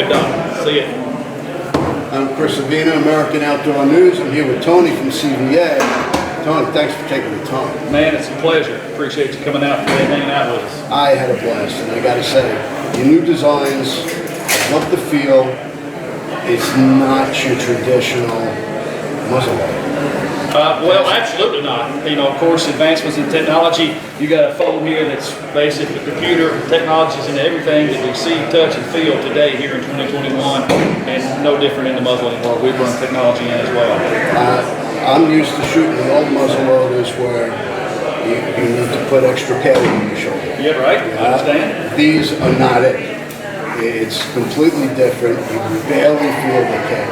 good, Don. See you. I'm Chris Savina, American Outdoor News. I'm here with Tony from CVA. Tony, thanks for taking the time. Man, it's a pleasure. Appreciate you coming out today and hanging out with us. I had a blast, and I gotta say, your new designs, I love the feel. It's not your traditional muzzle loader. Well, absolutely not. You know, of course, advancements in technology. You got a phone here that's basically the computer technologies and everything that we see, touch, and feel today here in 2021, and no different in the muzzleloading world. We bring technology in as well. I'm used to shooting the old muzzle loaders where you need to put extra padding on your shoulder. Yeah, right. I understand. These are not it. It's completely different. You barely feel the kick,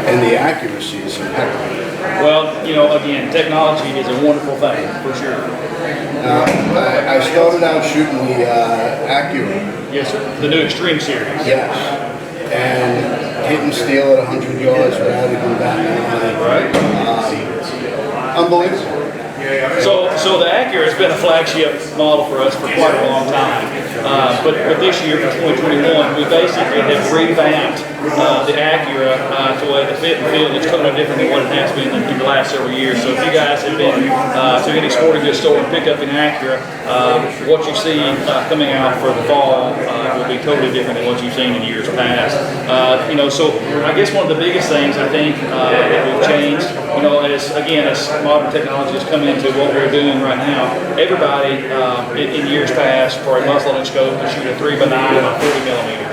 and the accuracy is impeccable. Well, you know, again, technology is a wonderful thing, for sure. I started out shooting the Accura. Yes, sir. The new x-Treme series. Yes. And hitting steel at 100 yards without even batting an eye. Right. Unbelievable. So the Accura has been a flagship model for us for quite a long time. But this year, for 2021, we basically have revamped the Accura to way the fit and feel is totally different than what it has been in the last several years. So if you guys have been to any sporting goods store and pick up an Accura, what you see coming out for the fall will be totally different than what you've seen in years past. You know, so I guess one of the biggest things I think that we've changed, you know, as modern technology has come into what we're doing right now, everybody in years past for a muzzleloading scope would shoot a 3x9 by 40 millimeter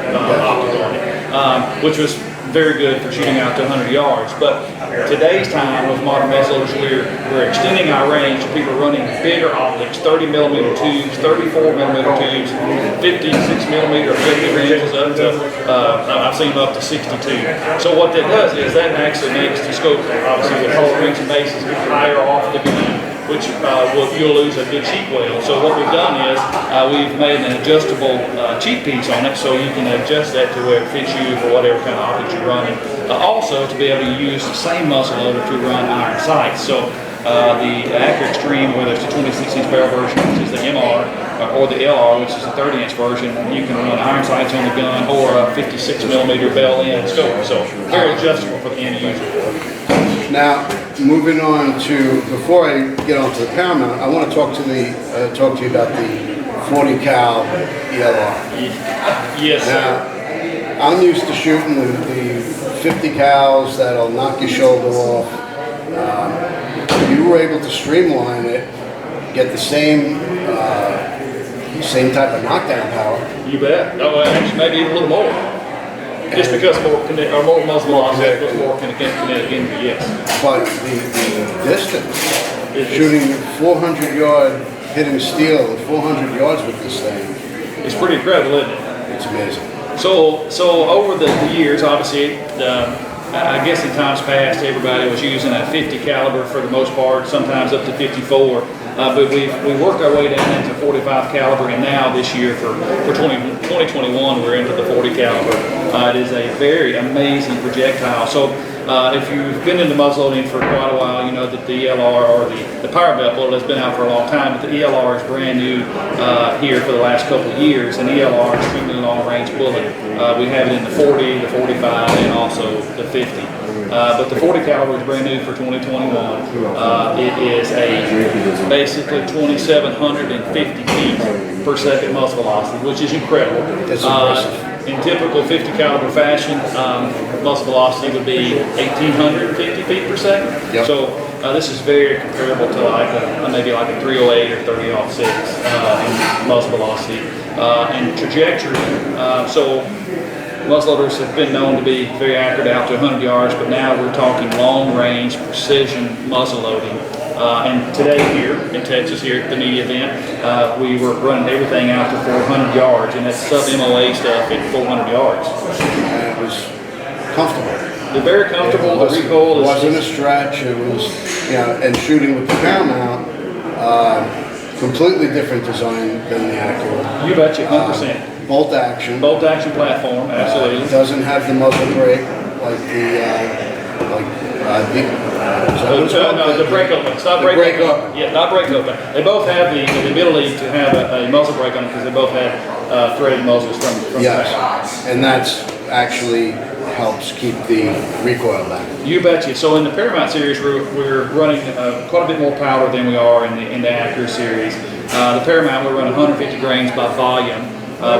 optic on it, which was very good for shooting out to 100 yards. But today's time with modern muzzleloaders, we're extending our range to people running bigger optics, 30 millimeter tubes, 34 millimeter tubes, 56 millimeter objective ranges up to, I've seen up to 62. So what that does is that actually makes the scope, obviously with whole range and bases, higher off the gun, which you'll lose a good cheek whale. So what we've done is we've made an adjustable cheek piece on it, so you can adjust that to where it fits you for whatever kind of optics you're running. Also, to be able to use the same muzzleloader to run iron sights. So the Accura x-Treme, whether it's the 26-inch barrel version, which is the MR, or the LR, which is the 30-inch version, you can run iron sights on the gun, or a 56 millimeter bell-end scope. So very adjustable for the end user. Now, moving on to, before I get on to the Paramount, I want to talk to you about the 40 cal ELR. Yes, now, sir. I'm used to shooting the 50 cals that'll knock your shoulder off. You were able to streamline it, get the same type of knockdown power. You bet. Oh, actually, maybe even a little more. Just because more muzzle velocity, but more kinetic energy, yes. But the distance, shooting 400 yard, hitting steel at 400 yards with this thing. It's pretty incredible, isn't it? It's amazing. So over the years, obviously, I guess in times past, everybody was using a 50 caliber for the most part, sometimes up to 54. But we worked our way down into 45 caliber, and now this year for 2021 we're into the 40 caliber. It is a very amazing projectile. So if you've been into muzzleloading for quite a while, you know that the ELR or the Paramount bullet has been out for a long time, but the ELR is brand new here for the last couple of years. And ELR is extremely long range bullet. We have it in the 40, the 45, and also the 50. But the 40 caliber is brand new for 2021. It is a basically 2,750 feet per second muzzle velocity, which is incredible. That's impressive. In typical 50 caliber fashion, muzzle velocity would be 1,850 feet per second. Yep. So this is very comparable to like maybe like a 308 or 30-06 in muzzle velocity and trajectory. So muzzleloaders have been known to be very accurate out to 100 yards, but now we're talking long-range precision muzzleloading. And today here in Texas, here at the media event, we were running everything out to 400 yards, and that's sub-MOA stuff at 400 yards. And it was comfortable. They're very comfortable. The recoil is... It wasn't a stretch. It was, you know, and shooting with the Paramount, completely different design than the Accura. You betcha, 100%. Bolt action. Bolt action platform, absolutely. It doesn't have the muzzle brake like the brake open. It's not brake open. Yeah, not brake open. They both have the ability to have a muzzle brake on it because they both have threaded muzzles from the pack. Yes, and that's actually helps keep the recoil back. You betcha. So in the Paramount series, we're running quite a bit more powder than we are in the Accura series. The Paramount, we run 150 grains by volume,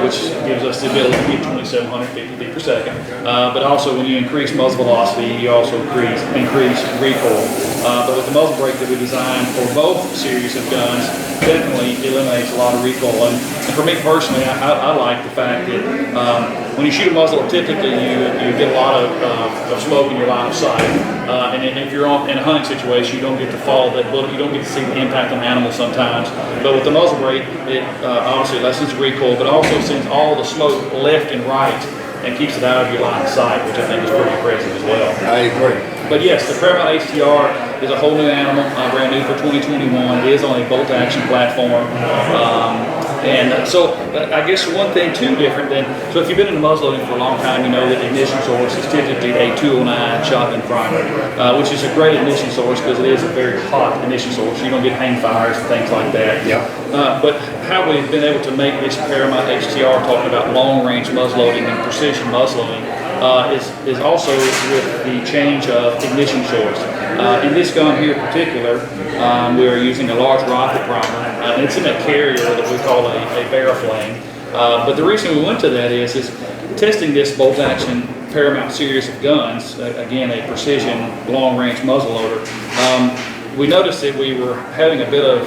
which gives us the ability to get 2,750 feet per second. But also when you increase muzzle velocity, you also increase recoil. But with the muzzle brake that we designed for both series of guns, definitely eliminates a lot of recoil. And for me personally, I like the fact that when you shoot a muzzle, typically you get a lot of smoke in your line of sight. And if you're in a hunting situation, you don't get to follow that bullet, you don't get to see the impact on the animal sometimes. But with the muzzle brake, it obviously lessens recoil, but also sends all the smoke left and right and keeps it out of your line of sight, which I think is pretty impressive as well. I agree. But yes, the Paramount HTR is a whole new animal, brand new for 2021. It is on a bolt action platform. And so I guess one thing too different than, so if you've been in the muzzleloading for a long time, you know that the ignition source is typically a 209 shotgun primer, which is a great ignition source because it is a very hot ignition source. You don't get hang fires and things like that. Yeah. But how we've been able to make this Paramount HTR, talking about long range muzzleloading and precision muzzleloading, is also with the change of ignition source. In this gun here in particular, we are using a large rifle primer. It's in a carrier that we call a Barraflame. But the reason we went to that is testing this bolt action Paramount series of guns, again a precision long range muzzleloader. We noticed that we were having a bit of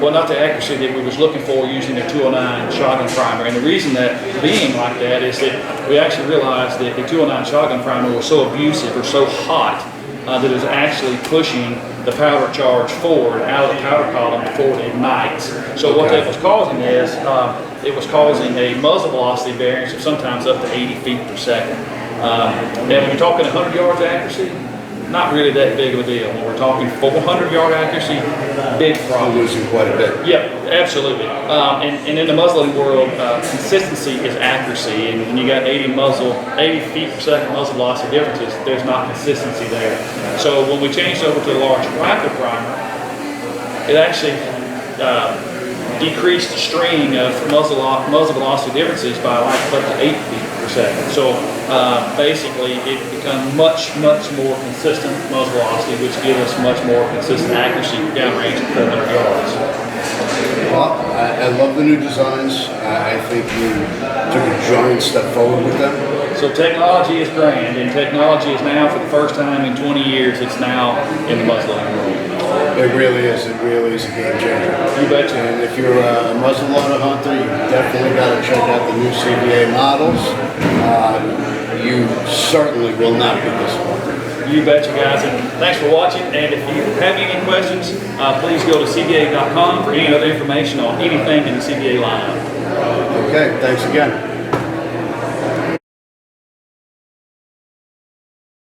well, not the accuracy that we was looking for using a 209 shotgun primer. And the reason that being like that is that we actually realized that the 209 shotgun primer was so abusive or so hot that it was actually pushing the powder charge forward out of the powder column before it ignites. So what that was causing is it was causing a muzzle velocity variance of sometimes up to 80 feet per second. And when you're talking 100 yards accuracy, not really that big of a deal. When we're talking 400-yard accuracy, big problem. We're losing quite a bit. Yeah, absolutely. And in the muzzleloading world, consistency is accuracy. And when you got 80 feet per second muzzle velocity differences, there's not consistency there. So when we changed over to the large rifle primer, it actually decreased the string of muzzle velocity differences by like up to 8 feet per second. So basically it becomes much more consistent muzzle velocity, which gives us much more consistent accuracy downrange at 400 yards. Well, I love the new designs. I think you took a giant step forward with them. So technology is grand, and technology is now, for the first time in 20 years, it's now in the muzzleloading world. It really is. It really is a game changer. You betcha. And if you're a muzzleloader hunter, you definitely got to check out the new CVA models. You certainly will not be disappointed. You betcha, guys. And thanks for watching. And if you have any questions, please go to CVA.com for any other information on anything in the CVA lineup. Okay, thanks again.